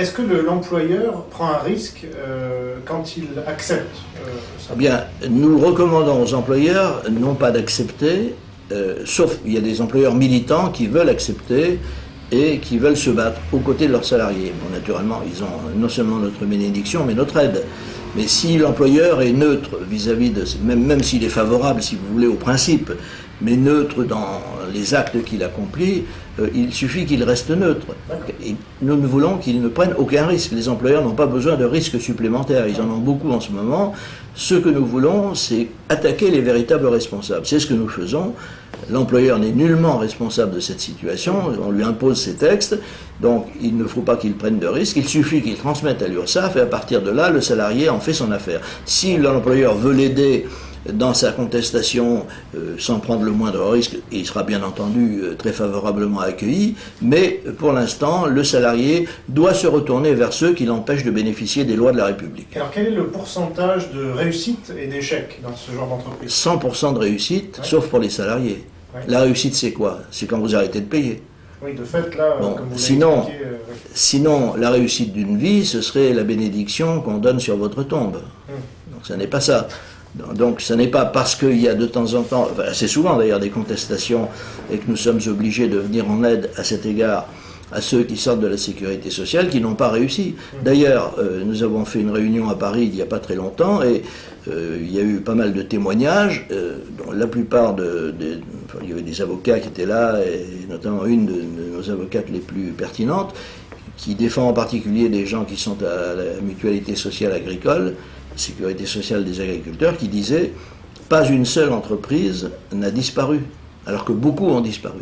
Est-ce que l'employeur prend un risque quand il accepte ça? Eh bien, nous recommandons aux employeurs non pas d'accepter, sauf il y a des employeurs militants qui veulent accepter et qui veulent se battre aux côtés de leurs salariés. Bon, naturellement, ils ont non seulement notre bénédiction, mais notre aide. Mais si l'employeur est neutre vis-à-vis de... Même s'il est favorable, si vous voulez, au principe, mais neutre dans les actes qu'il accomplit, il suffit qu'il reste neutre. Et nous ne voulons qu'ils ne prennent aucun risque. Les employeurs n'ont pas besoin de risques supplémentaires. Ils en ont beaucoup en ce moment. Ce que nous voulons, c'est attaquer les véritables responsables. C'est ce que nous faisons. L'employeur n'est nullement responsable de cette situation. On lui impose ces textes. Donc, il ne faut pas qu'il prenne de risques. Il suffit qu'il transmette à l'URSSAF et à partir de là, le salarié en fait son affaire. Si l'employeur veut l'aider dans sa contestation sans prendre le moindre risque, il sera bien entendu très favorablement accueilli, mais pour l'instant, le salarié doit se retourner vers ceux qui l'empêchent de bénéficier des lois de la République. Alors quel est le pourcentage de réussite et d'échec dans ce genre d'entreprise? 100% de réussite, sauf pour les salariés. La réussite, c'est quoi? C'est quand vous arrêtez de payer. Oui, de fait, là, bon, comme vous sinon, expliqué, sinon, la réussite d'une vie, ce serait la bénédiction qu'on donne sur votre tombe. Donc ça n'est pas ça. Donc ce n'est pas parce qu'il y a de temps en temps, enfin, assez souvent d'ailleurs, des contestations et que nous sommes obligés de venir en aide à cet égard à ceux qui sortent de la sécurité sociale qui n'ont pas réussi. D'ailleurs, nous avons fait une réunion à Paris il n'y a pas très longtemps et il y a eu pas mal de témoignages, dont la plupart enfin, il y avait des avocats qui étaient là, et notamment une de nos avocates les plus pertinentes, qui défend en particulier des gens qui sont à la mutualité sociale agricole, sécurité sociale des agriculteurs, qui disait « Pas une seule entreprise n'a disparu », alors que beaucoup ont disparu.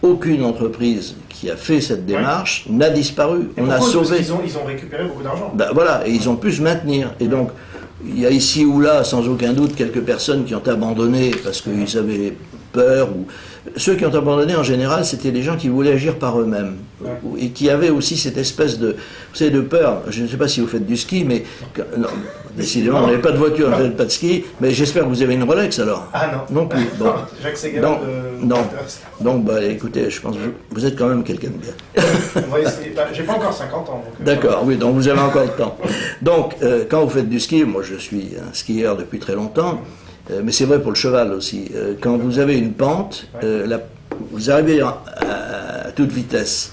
Aucune entreprise qui a fait cette démarche n'a disparu. Et on a sauvé. Parce qu'ils ont récupéré beaucoup d'argent. Ben voilà, et ils ont pu se maintenir. Et donc, il y a ici ou là, sans aucun doute, quelques personnes qui ont abandonné parce qu'ils avaient peur. Ou... Ceux qui ont abandonné, en général, c'était des gens qui voulaient agir par eux-mêmes. Et qui avaient aussi cette espèce de, vous savez, de peur. Je ne sais pas si vous faites du ski, mais... Non, décidément, vous n'avez pas de voiture, vous n'avez pas de ski, mais j'espère que vous avez une Rolex alors. Ah non. Non plus. Bon. Jacques Séguin Donc, bah, écoutez, je pense que vous êtes quand même quelqu'un de bien. On va essayer. Bah, j'ai pas encore 50 ans. D'accord, oui, donc vous avez encore le temps. Donc, quand vous faites du ski, moi je suis un skieur depuis très longtemps, mais c'est vrai pour le cheval aussi. Quand vous avez une pente, vous arrivez à toute vitesse,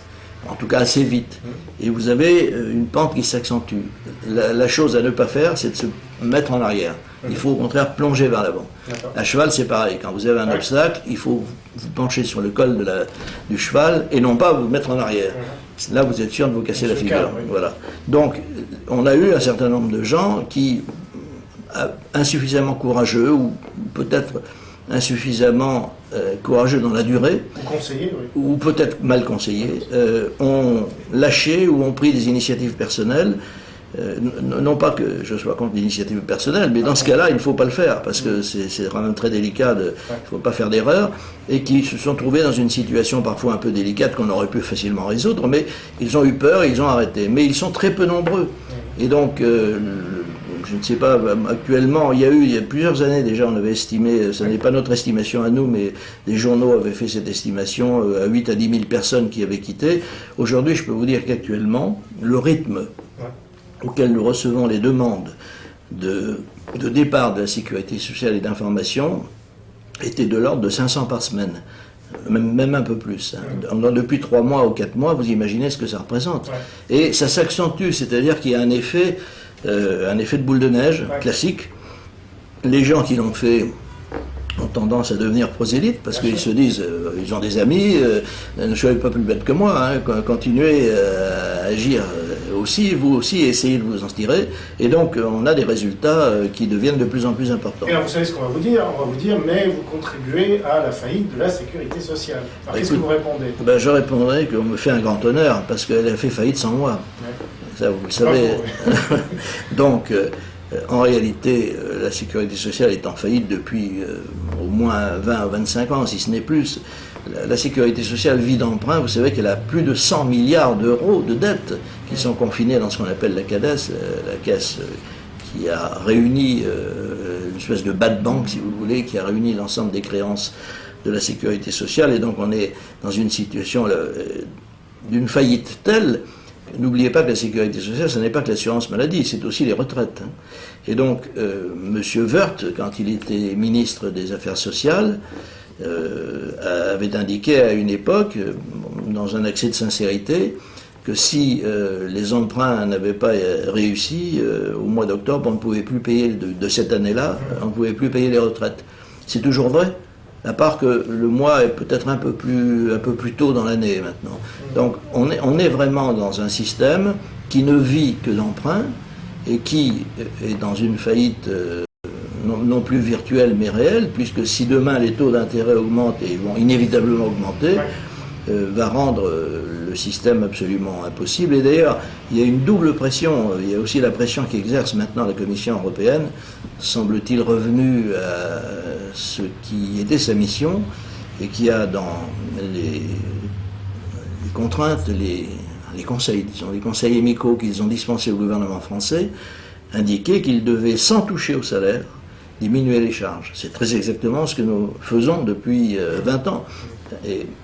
en tout cas assez vite, et vous avez une pente qui s'accentue. La chose à ne pas faire, c'est de se mettre en arrière. Il faut au contraire plonger vers l'avant. À cheval, c'est pareil. Quand vous avez un obstacle, il faut vous pencher sur le col du cheval et non pas vous mettre en arrière. Là, vous êtes sûr de vous casser la figure. Voilà. Donc, on a eu un certain nombre de gens qui, insuffisamment courageux ou peut-être insuffisamment courageux dans la durée, ou peut-être mal conseillés, ont lâché ou ont pris des initiatives personnelles. Non pas que je sois contre l'initiative personnelle, mais dans ce cas-là, il ne faut pas le faire, parce que c'est quand même très délicat, il ne faut pas faire d'erreur, et qui se sont trouvés dans une situation parfois un peu délicate qu'on aurait pu facilement résoudre, mais ils ont eu peur et ils ont arrêté. Mais ils sont très peu nombreux. Et donc, je ne sais pas, actuellement, il y a plusieurs années déjà, on avait estimé, ce n'est pas notre estimation à nous, mais les journaux avaient fait cette estimation à 8 à 10 000 personnes qui avaient quitté. Aujourd'hui, je peux vous dire qu'actuellement, le rythme auquel nous recevons les demandes de départ de la sécurité sociale et d'information était de l'ordre de 500 par semaine, même un peu plus. Depuis 3 mois ou 4 mois, vous imaginez ce que ça représente. Et ça s'accentue, c'est-à-dire qu'il y a un effet de boule de neige classique. Les gens qui l'ont fait ont tendance à devenir prosélytes parce qu'ils se disent, ils ont des amis, ne soyez pas plus bêtes que moi, continuez à agir aussi, vous aussi, essayez de vous en tirer, et donc on a des résultats qui deviennent de plus en plus importants. Et alors vous savez ce qu'on va vous dire? On va vous dire, mais vous contribuez à la faillite de la sécurité sociale. Alors qu'est-ce que vous répondez? Je répondrai qu'on me fait un grand honneur, parce qu'elle a fait faillite sans moi. Ça, vous le savez. Donc, en réalité, la sécurité sociale est en faillite depuis au moins 20 ou 25 ans, si ce n'est plus. La sécurité sociale vit d'emprunt. Vous savez qu'elle a plus de 100 milliards d'euros de dettes qui sont confinés dans ce qu'on appelle la CADES, la caisse qui a réuni une espèce de bad bank, si vous voulez, qui a réuni l'ensemble des créances de la sécurité sociale. Et donc on est dans une situation d'une faillite telle n'oubliez pas que la sécurité sociale, ce n'est pas que l'assurance maladie, c'est aussi les retraites. Hein. Et donc, M. Woerth, quand il était ministre des Affaires sociales, avait indiqué à une époque, dans un accès de sincérité, que si les emprunts n'avaient pas réussi, au mois d'octobre, on ne pouvait plus payer, de cette année-là, on ne pouvait plus payer les retraites. C'est toujours vrai, à part que le mois est peut-être un peu plus tôt dans l'année maintenant. Donc on est vraiment dans un système qui ne vit que d'emprunts et qui est dans une faillite non plus virtuelle mais réelle, puisque si demain les taux d'intérêt augmentent et vont inévitablement augmenter, va rendre le système absolument impossible. Et d'ailleurs, il y a une double pression. Il y a aussi la pression qu'exerce maintenant la Commission européenne, semble-t-il revenue à ce qui était sa mission, et qui a dans les contraintes, les conseils, disons, les conseils amicaux qu'ils ont dispensés au gouvernement français, indiqué qu'il devait, sans toucher au salaire, diminuer les charges. C'est très exactement ce que nous faisons depuis 20 ans.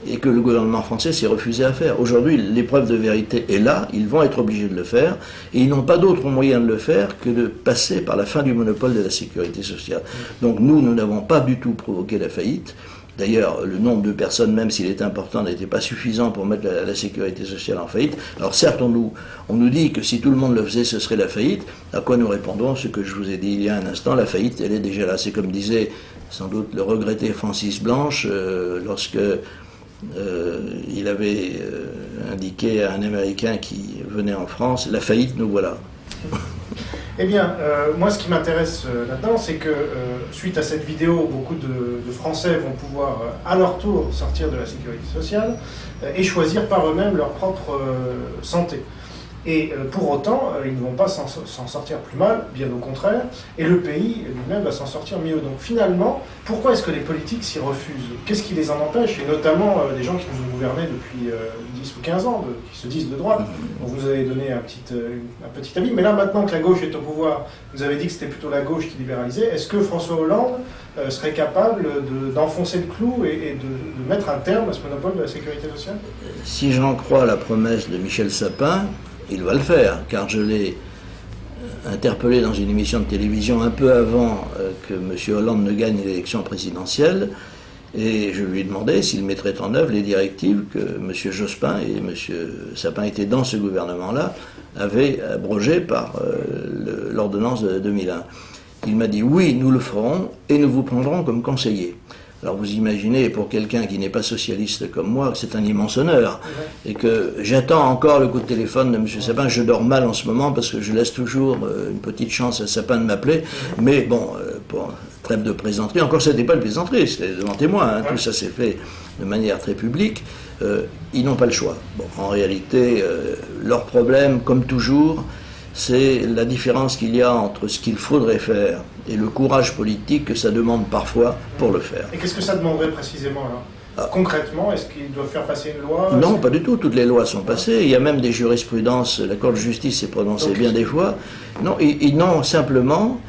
Et que le gouvernement français s'est refusé à faire. Aujourd'hui, l'épreuve de vérité est là, ils vont être obligés de le faire, et ils n'ont pas d'autre moyen de le faire que de passer par la fin du monopole de la sécurité sociale. Donc nous n'avons pas du tout provoqué la faillite. D'ailleurs, le nombre de personnes, même s'il est important, n'était pas suffisant pour mettre la sécurité sociale en faillite. Alors certes, on nous dit que si tout le monde le faisait, ce serait la faillite. À quoi nous répondons? Ce que je vous ai dit il y a un instant, la faillite, elle est déjà là. C'est comme disait sans doute le regretté Francis Blanche, lorsque il avait indiqué à un Américain qui venait en France, la faillite, nous voilà. Eh bien, moi, ce qui m'intéresse là-dedans, c'est que suite à cette vidéo, beaucoup de Français vont pouvoir, à leur tour, sortir de la sécurité sociale et choisir par eux-mêmes leur propre santé. Et pour autant, ils ne vont pas s'en sortir plus mal, bien au contraire, et le pays lui-même va s'en sortir mieux. Donc finalement, pourquoi est-ce que les politiques s'y refusent? Qu'est-ce qui les en empêche? Et notamment des gens qui nous ont gouverné depuis 10 ou 15 ans, qui se disent de droite. Donc vous avez donné un petit avis, mais là maintenant que la gauche est au pouvoir, vous avez dit que c'était plutôt la gauche qui libéralisait. Est-ce que François Hollande serait capable d'enfoncer le clou et de mettre un terme à ce monopole de la sécurité sociale? Si j'en crois la promesse de Michel Sapin, il va le faire, car je l'ai interpellé dans une émission de télévision un peu avant que M. Hollande ne gagne l'élection présidentielle, et je lui ai demandé s'il mettrait en œuvre les directives que M. Jospin et M. Sapin étaient dans ce gouvernement-là, avaient abrogées par l'ordonnance de 2001. Il m'a dit oui, nous le ferons, et nous vous prendrons comme conseiller. Alors vous imaginez, pour quelqu'un qui n'est pas socialiste comme moi, que c'est un immense honneur. Et que j'attends encore le coup de téléphone de M. Sapin. Je dors mal en ce moment parce que je laisse toujours une petite chance à Sapin de m'appeler. Mais bon, pour trêve de plaisanterie, encore c'était pas de plaisanterie, c'était devant témoin. Hein, tout ça s'est fait de manière très publique. Ils n'ont pas le choix. Bon, en réalité, leur problème, comme toujours, c'est la différence qu'il y a entre ce qu'il faudrait faire et le courage politique que ça demande parfois pour le faire. Et qu'est-ce que ça demanderait précisément alors? Concrètement, est-ce qu'ils doivent faire passer une loi? Non, pas du tout. Toutes les lois sont passées. Il y a même des jurisprudences. La Cour de justice s'est prononcée bien des fois. Non, ils n'ont simplement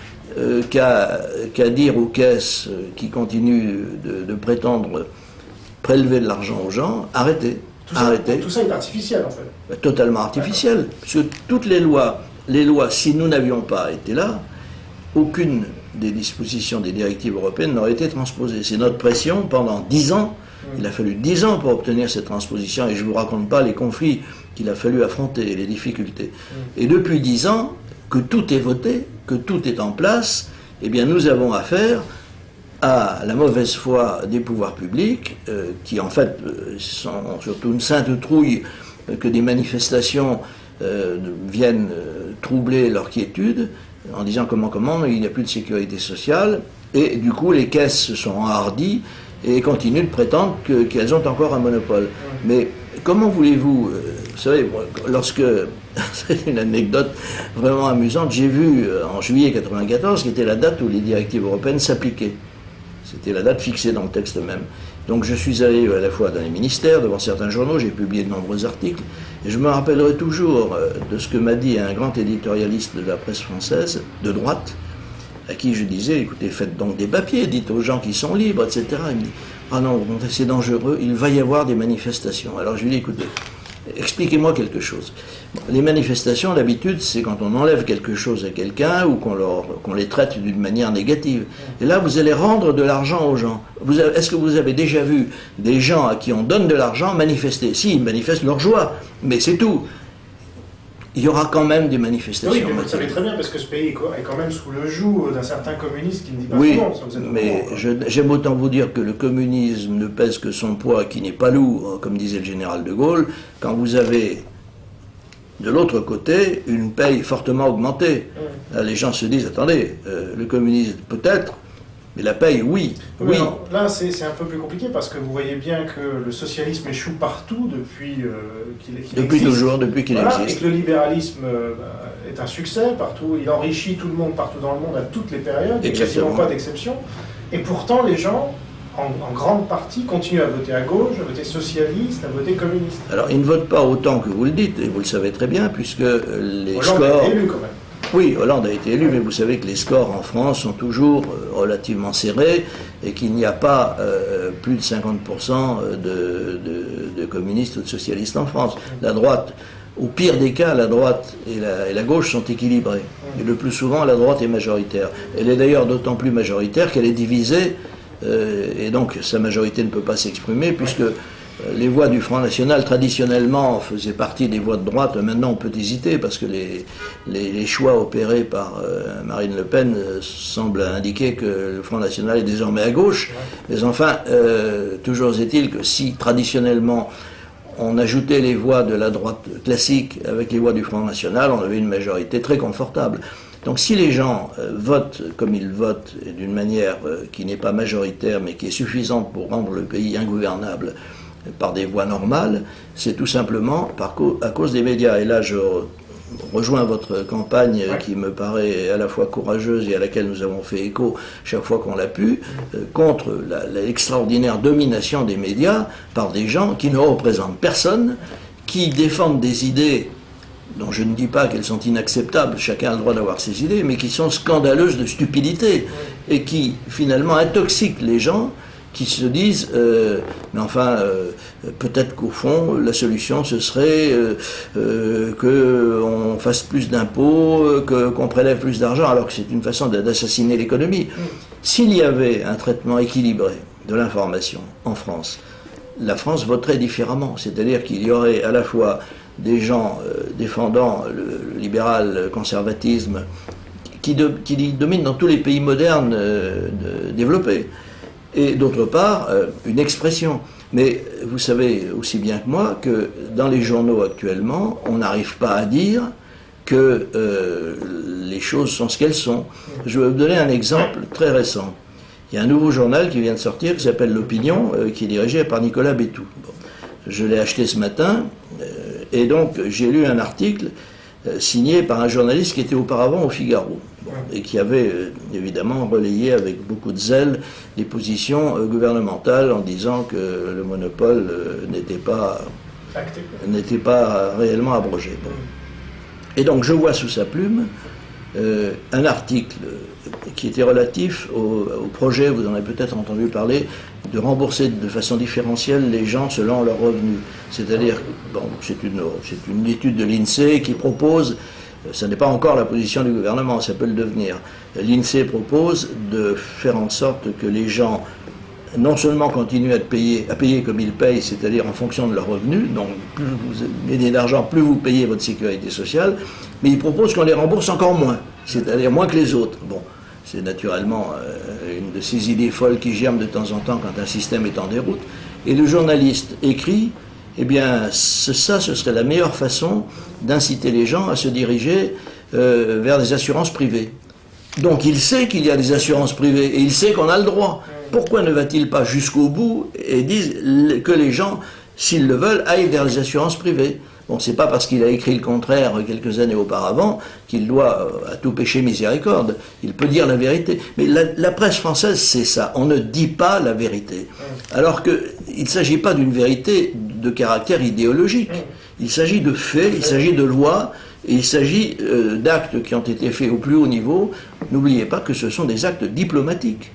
qu'à dire aux caisses qui continuent de prétendre prélever de l'argent aux gens, arrêtez. Tout ça est artificiel en fait. Totalement artificiel. Parce que toutes les lois, si nous n'avions pas été là, aucune des dispositions des directives européennes n'aurait été transposée. C'est notre pression pendant 10 ans. Il a fallu 10 ans pour obtenir cette transposition, et je ne vous raconte pas les conflits qu'il a fallu affronter et les difficultés. Et depuis 10 ans, que tout est voté, que tout est en place, eh bien nous avons affaire à la mauvaise foi des pouvoirs publics, qui en fait sont surtout une sainte trouille que des manifestations viennent troubler leur quiétude, en disant comment il n'y a plus de sécurité sociale, et du coup les caisses se sont enhardies et continuent de prétendre qu'elles ont encore un monopole. Mais comment voulez-vous, vous savez, lorsque, c'est une anecdote vraiment amusante, j'ai vu en juillet 1994, qui était la date où les directives européennes s'appliquaient. C'était la date fixée dans le texte même. Donc je suis allé à la fois dans les ministères, devant certains journaux, j'ai publié de nombreux articles, et je me rappellerai toujours de ce que m'a dit un grand éditorialiste de la presse française, de droite, à qui je disais, écoutez, faites donc des papiers, dites aux gens qu'ils sont libres, etc. Il me dit, ah non, c'est dangereux, il va y avoir des manifestations. Alors je lui dis, écoutez, Expliquez-moi quelque chose. Les manifestations, d'habitude, c'est quand on enlève quelque chose à quelqu'un ou qu'on les traite d'une manière négative. Et là, vous allez rendre de l'argent aux gens. Est-ce que vous avez déjà vu des gens à qui on donne de l'argent manifester? Si, ils manifestent leur joie, mais c'est tout. Il y aura quand même des manifestations. Oui, mais vous le savez très bien, parce que ce pays est quand même sous le joug d'un certain communiste qui ne dit pas oui, son nom. Ça vous êtes mais j'aime autant vous dire que le communisme ne pèse que son poids qui n'est pas lourd, comme disait le général de Gaulle, quand vous avez de l'autre côté une paye fortement augmentée. Là, les gens se disent, attendez, le communisme peut-être, mais la paye, oui. Oui. Alors, là, c'est un peu plus compliqué parce que vous voyez bien que le socialisme échoue partout depuis qu'il existe. Depuis toujours, depuis qu'il existe. Et que le libéralisme est un succès partout. Il enrichit tout le monde partout dans le monde à toutes les périodes. Il n'y a quasiment pas d'exception. Et pourtant, les gens, en grande partie, continuent à voter à gauche, à voter socialiste, à voter communiste. Alors, ils ne votent pas autant que vous le dites, et vous le savez très bien, puisque les Hollande scores... a été élu quand même. Oui, Hollande a été élu, mais vous savez que les scores en France sont toujours relativement serrés et qu'il n'y a pas plus de 50% de communistes ou de socialistes en France. La droite, au pire des cas, la droite et la gauche sont équilibrées. Et le plus souvent, la droite est majoritaire. Elle est d'ailleurs d'autant plus majoritaire qu'elle est divisée et donc sa majorité ne peut pas s'exprimer puisque les voix du Front National, traditionnellement, faisaient partie des voix de droite. Maintenant, on peut hésiter parce que les choix opérés par Marine Le Pen semblent indiquer que le Front National est désormais à gauche. Mais enfin, toujours est-il que si, traditionnellement, on ajoutait les voix de la droite classique avec les voix du Front National, on avait une majorité très confortable. Donc si les gens votent comme ils votent, d'une manière qui n'est pas majoritaire, mais qui est suffisante pour rendre le pays ingouvernable, par des voies normales, c'est tout simplement à cause des médias. Et là, je rejoins votre campagne qui me paraît à la fois courageuse et à laquelle nous avons fait écho chaque fois qu'on l'a pu, contre l'extraordinaire domination des médias par des gens qui ne représentent personne, qui défendent des idées dont je ne dis pas qu'elles sont inacceptables, chacun a le droit d'avoir ses idées, mais qui sont scandaleuses de stupidité et qui finalement intoxiquent les gens qui se disent, mais enfin, peut-être qu'au fond, la solution, ce serait qu'on fasse plus d'impôts, qu'on prélève plus d'argent, alors que c'est une façon d'assassiner l'économie. S'il y avait un traitement équilibré de l'information en France, la France voterait différemment. C'est-à-dire qu'il y aurait à la fois des gens défendant le libéral conservatisme qui domine dans tous les pays modernes développés, et d'autre part, une expression. Mais vous savez aussi bien que moi que dans les journaux actuellement, on n'arrive pas à dire que les choses sont ce qu'elles sont. Je vais vous donner un exemple très récent. Il y a un nouveau journal qui vient de sortir qui s'appelle L'Opinion, qui est dirigé par Nicolas Bétou. Bon. Je l'ai acheté ce matin, et donc j'ai lu un article signé par un journaliste qui était auparavant au Figaro. Et qui avait évidemment relayé avec beaucoup de zèle les positions gouvernementales en disant que le monopole n'était pas réellement abrogé. Bon. Et donc je vois sous sa plume un article qui était relatif au projet, vous en avez peut-être entendu parler, de rembourser de façon différentielle les gens selon leurs revenus. C'est-à-dire, bon, c'est une étude de l'INSEE qui propose, ce n'est pas encore la position du gouvernement, ça peut le devenir. L'INSEE propose de faire en sorte que les gens non seulement continuent à payer comme ils payent, c'est-à-dire en fonction de leurs revenus, donc plus vous gagnez d'argent, plus vous payez votre sécurité sociale, mais ils proposent qu'on les rembourse encore moins, c'est-à-dire moins que les autres. Bon, c'est naturellement une de ces idées folles qui germent de temps en temps quand un système est en déroute. Et le journaliste écrit, eh bien, ce serait la meilleure façon d'inciter les gens à se diriger vers des assurances privées. Donc il sait qu'il y a des assurances privées et il sait qu'on a le droit. Pourquoi ne va-t-il pas jusqu'au bout et dise que les gens, s'ils le veulent, aillent vers les assurances privées? Bon, c'est pas parce qu'il a écrit le contraire quelques années auparavant qu'il doit à tout péché miséricorde. Il peut dire la vérité. Mais la presse française, c'est ça. On ne dit pas la vérité. Alors qu'il ne s'agit pas d'une vérité de caractère idéologique. Il s'agit de faits, il s'agit de lois, et il s'agit d'actes qui ont été faits au plus haut niveau. N'oubliez pas que ce sont des actes diplomatiques.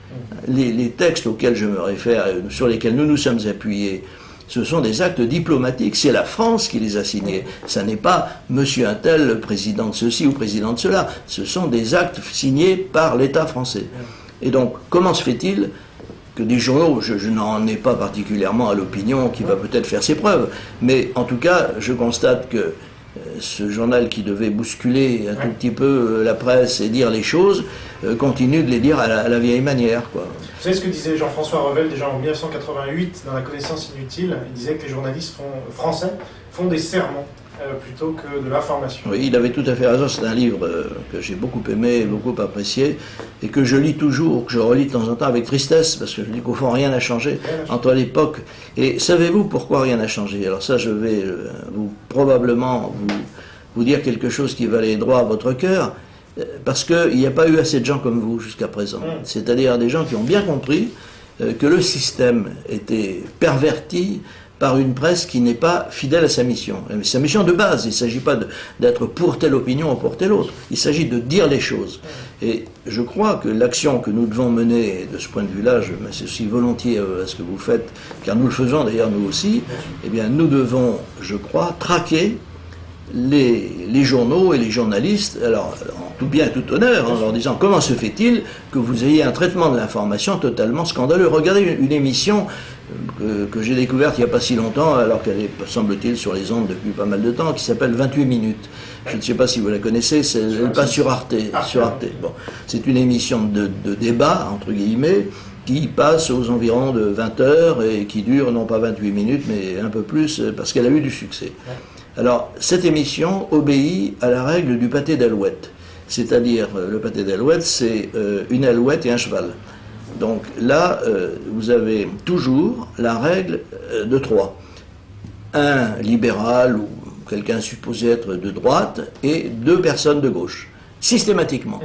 Les textes auxquels je me réfère, sur lesquels nous nous sommes appuyés, Ce sont des actes diplomatiques, c'est la France qui les a signés. Ça n'est pas monsieur un tel, président de ceci ou président de cela. Ce sont des actes signés par l'État français. Et donc, comment se fait-il que des journaux, je n'en ai pas particulièrement à l'opinion qui va peut-être faire ses preuves, mais en tout cas, je constate que ce journal qui devait bousculer un tout petit peu la presse et dire les choses, continue de les dire à la vieille manière, quoi. Vous savez ce que disait Jean-François Revel déjà en 1988 dans La connaissance inutile? Il disait que les journalistes français font des sermons plutôt que de l'information. Oui, il avait tout à fait raison. C'est un livre que j'ai beaucoup aimé, beaucoup apprécié, et que je lis toujours, que je relis de temps en temps avec tristesse, parce que je dis qu'au fond, rien n'a changé entre l'époque. Et savez-vous pourquoi rien n'a changé? Alors ça, je vais probablement vous dire quelque chose qui va aller droit à votre cœur, parce qu'il n'y a pas eu assez de gens comme vous jusqu'à présent. C'est-à-dire des gens qui ont bien compris que le système était perverti par une presse qui n'est pas fidèle à sa mission. Sa mission de base, il ne s'agit pas d'être pour telle opinion ou pour telle autre, il s'agit de dire les choses. Et je crois que l'action que nous devons mener, de ce point de vue-là, je m'associe volontiers à ce que vous faites, car nous le faisons d'ailleurs nous aussi, eh bien nous devons, je crois, traquer les journaux et les journalistes, alors en tout bien et tout honneur, en leur disant comment se fait-il que vous ayez un traitement de l'information totalement scandaleux. Regardez une émission que j'ai découverte il n'y a pas si longtemps, alors qu'elle est, semble-t-il, sur les ondes depuis pas mal de temps, qui s'appelle 28 minutes. Je ne sais pas si vous la connaissez, elle passe sur Arte. Bon, c'est une émission de débat, entre guillemets, qui passe aux environs de 20 heures et qui dure non pas 28 minutes, mais un peu plus, parce qu'elle a eu du succès. Alors, cette émission obéit à la règle du pâté d'alouette. C'est-à-dire, le pâté d'alouette, c'est une alouette et un cheval. Donc là, vous avez toujours la règle de 3. Un libéral ou quelqu'un supposé être de droite et 2 personnes de gauche. Systématiquement.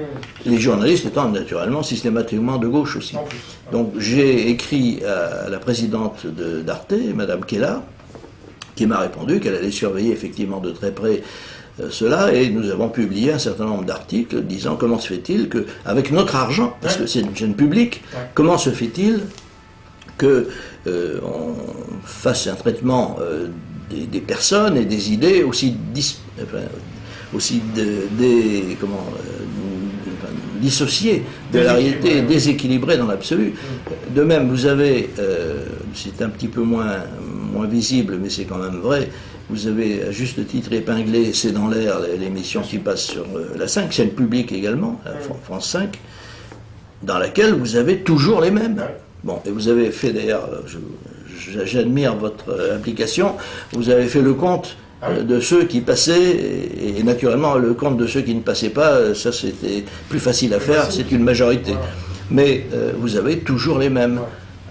Les journalistes étant naturellement systématiquement de gauche aussi. Donc j'ai écrit à la présidente d'Arte, Madame Kella, qui m'a répondu qu'elle allait surveiller effectivement de très près cela, et nous avons publié un certain nombre d'articles disant comment se fait-il que, avec notre argent, parce que c'est une chaîne publique, comment se fait-il que on fasse un traitement des personnes et des idées aussi dissociées de la réalité, déséquilibrées dans l'absolu. De même, vous avez, c'est un petit peu moins visible, mais c'est quand même vrai, vous avez à juste titre épinglé C'est dans l'air, l'émission qui passe sur la 5, chaîne publique également, France 5, dans laquelle vous avez toujours les mêmes. Bon, et vous avez fait d'ailleurs, j'admire votre application, vous avez fait le compte de ceux qui passaient, et naturellement le compte de ceux qui ne passaient pas, ça c'était plus facile à faire, c'est une majorité. Mais vous avez toujours les mêmes.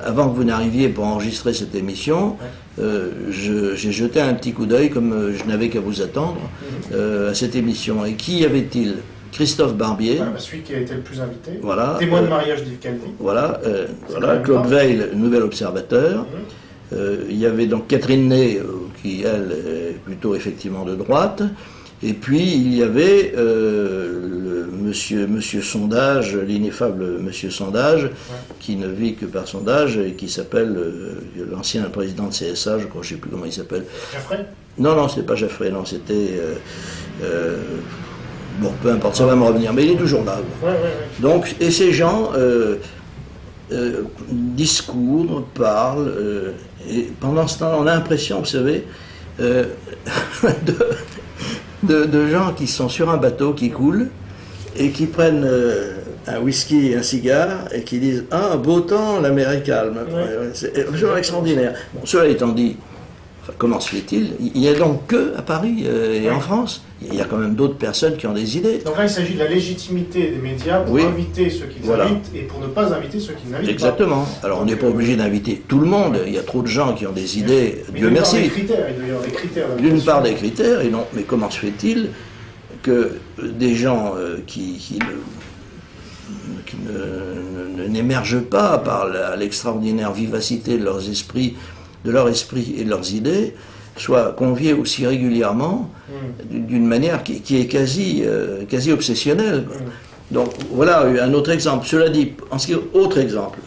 Avant que vous n'arriviez pour enregistrer cette émission, j'ai jeté un petit coup d'œil, comme je n'avais qu'à vous attendre, à cette émission. Et qui y avait-il? Christophe Barbier. Celui qui a été le plus invité. Voilà, témoin de mariage d'Yves Calvi. Voilà, Claude Veil, nouvel observateur. Il y avait donc Catherine Ney, qui elle est plutôt effectivement de droite. Et puis il y avait monsieur Sondage, l'ineffable monsieur Sondage, qui ne vit que par sondage et qui s'appelle l'ancien président de CSA, je crois, je ne sais plus comment il s'appelle. Jaffray? Non, c'était pas Jaffray, non, c'était... bon, peu importe, ça va me revenir, mais il est toujours là. Donc, et ces gens discourent, parlent, et pendant ce temps, on a l'impression, vous savez, de gens qui sont sur un bateau qui coule et qui prennent un whisky et un cigare et qui disent « Ah, beau temps, la mer est calme. » C'est absolument extraordinaire. Bon, cela étant dit, comment se fait-il? Il n'y a donc que à Paris et en France. Il y a quand même d'autres personnes qui ont des idées. Donc là, il s'agit de la légitimité des médias pour inviter ceux qu'ils invitent et pour ne pas inviter ceux qu'ils n'invitent pas. Exactement. Alors on n'est pas obligé d'inviter tout le monde. Il y a trop de gens qui ont des idées. Dieu merci. Il doit y avoir des critères. D'une part des critères, et non. Mais comment se fait-il que des gens qui n'émergent pas par l'extraordinaire vivacité de leurs esprits, de leur esprit et de leurs idées, soient conviés aussi régulièrement d'une manière qui est quasi obsessionnelle. Donc voilà un autre exemple. Cela dit, autre exemple,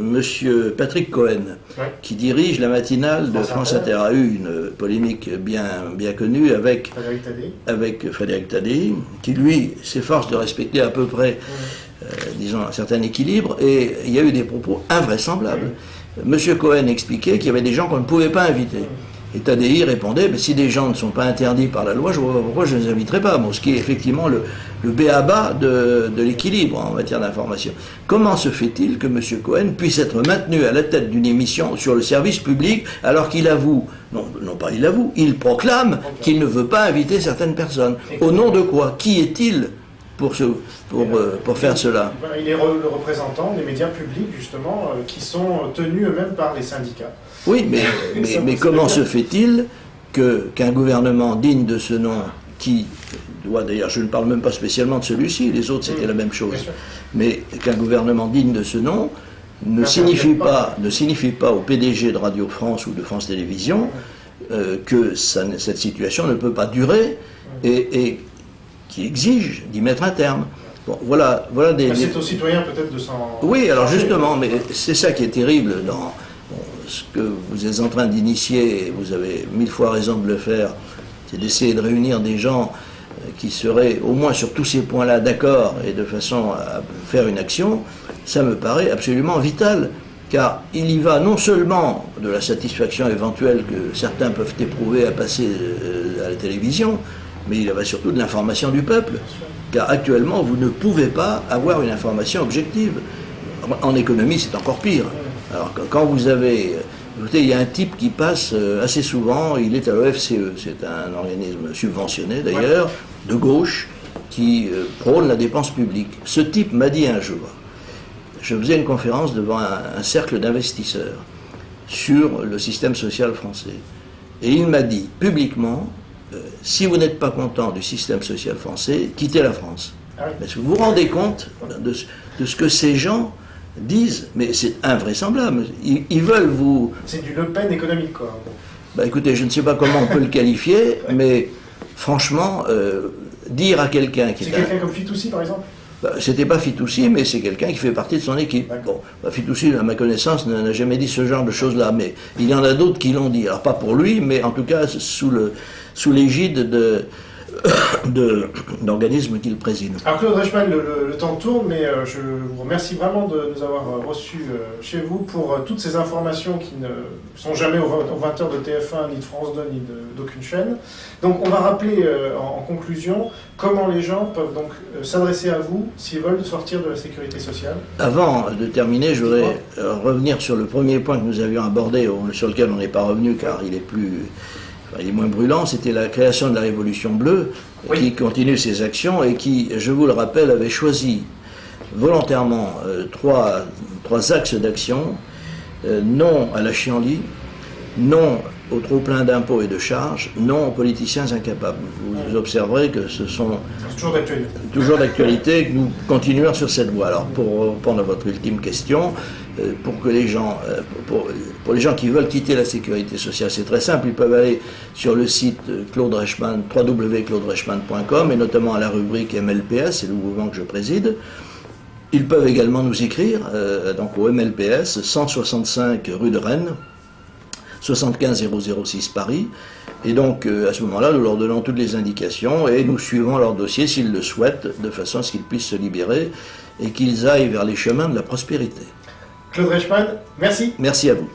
Monsieur Patrick Cohen, qui dirige la matinale de France Inter, a eu une polémique bien connue avec Frédéric Tadei, qui lui s'efforce de respecter à peu près, disons, un certain équilibre, et il y a eu des propos invraisemblables. Monsieur Cohen expliquait qu'il y avait des gens qu'on ne pouvait pas inviter. Et Tadei répondait, si des gens ne sont pas interdits par la loi, je ne vois pas pourquoi je ne les inviterai pas. Bon, ce qui est effectivement le b.a.-ba de l'équilibre en matière d'information. Comment se fait-il que M. Cohen puisse être maintenu à la tête d'une émission sur le service public alors qu'il avoue, non pas il avoue, il proclame qu'il ne veut pas inviter certaines personnes? Au nom de quoi? Qui est-il pour faire cela? Il est le représentant des médias publics, justement, qui sont tenus eux-mêmes par les syndicats. Oui, mais comment se fait-il qu'un gouvernement digne de ce nom, qui doit d'ailleurs, je ne parle même pas spécialement de celui-ci, les autres c'était la même chose, mais qu'un gouvernement digne de ce nom ne signifie pas au PDG de Radio France ou de France Télévisions que cette situation ne peut pas durer et qui exige d'y mettre un terme. Bon, voilà c'est aux citoyens peut-être de s'en... Oui, alors justement, mais c'est ça qui est terrible dans ce que vous êtes en train d'initier, et vous avez 1000 fois raison de le faire, c'est d'essayer de réunir des gens qui seraient au moins sur tous ces points-là d'accord et de façon à faire une action. Ça me paraît absolument vital, car il y va non seulement de la satisfaction éventuelle que certains peuvent éprouver à passer à la télévision, mais il y va surtout de l'information du peuple, car actuellement vous ne pouvez pas avoir une information objective. En économie c'est encore pire. Alors quand vous avez... Écoutez, il y a un type qui passe assez souvent, il est à l'OFCE, c'est un organisme subventionné d'ailleurs, de gauche, qui prône la dépense publique. Ce type m'a dit un jour, je faisais une conférence devant un cercle d'investisseurs sur le système social français, et il m'a dit publiquement, si vous n'êtes pas content du système social français, quittez la France. Est-ce que vous vous rendez compte de ce que ces gens disent? Mais c'est invraisemblable. Ils veulent vous... C'est du Le Pen économique, quoi. Écoutez, je ne sais pas comment on peut le qualifier, mais franchement, dire à quelqu'un qui... C'est quelqu'un comme Fitoussi, par exemple? C'était pas Fitoussi, mais c'est quelqu'un qui fait partie de son équipe. Bon, Fitoussi, à ma connaissance, n'a jamais dit ce genre de choses-là, mais il y en a d'autres qui l'ont dit. Alors pas pour lui, mais en tout cas sous l'égide d'organismes qu'il préside. Alors Claude Reichmann, le temps tourne, mais je vous remercie vraiment de nous avoir reçus chez vous pour toutes ces informations qui ne sont jamais aux 20h de TF1, ni de France 2, ni d'aucune chaîne. Donc on va rappeler en conclusion comment les gens peuvent donc s'adresser à vous s'ils veulent sortir de la sécurité sociale. Avant de terminer, je voudrais revenir sur le premier point que nous avions abordé, sur lequel on n'est pas revenu car il est moins brûlant, c'était la création de la Révolution bleue, qui continue ses actions et qui, je vous le rappelle, avait choisi volontairement trois axes d'action: non à la chienlit, non au trop-plein d'impôts et de charges, non aux politiciens incapables. Vous observerez que ce sont toujours d'actualité, que nous continuons sur cette voie. Alors, pour répondre à votre ultime question, pour les gens qui veulent quitter la sécurité sociale, c'est très simple, ils peuvent aller sur le site Claude Reichmann, www.claudereichmann.com, et notamment à la rubrique MLPS, c'est le mouvement que je préside. Ils peuvent également nous écrire donc au MLPS, 165 rue de Rennes, 75 006 Paris, et donc à ce moment-là nous leur donnons toutes les indications et nous suivons leur dossier s'ils le souhaitent, de façon à ce qu'ils puissent se libérer et qu'ils aillent vers les chemins de la prospérité. Claude Reichmann, merci. Merci à vous.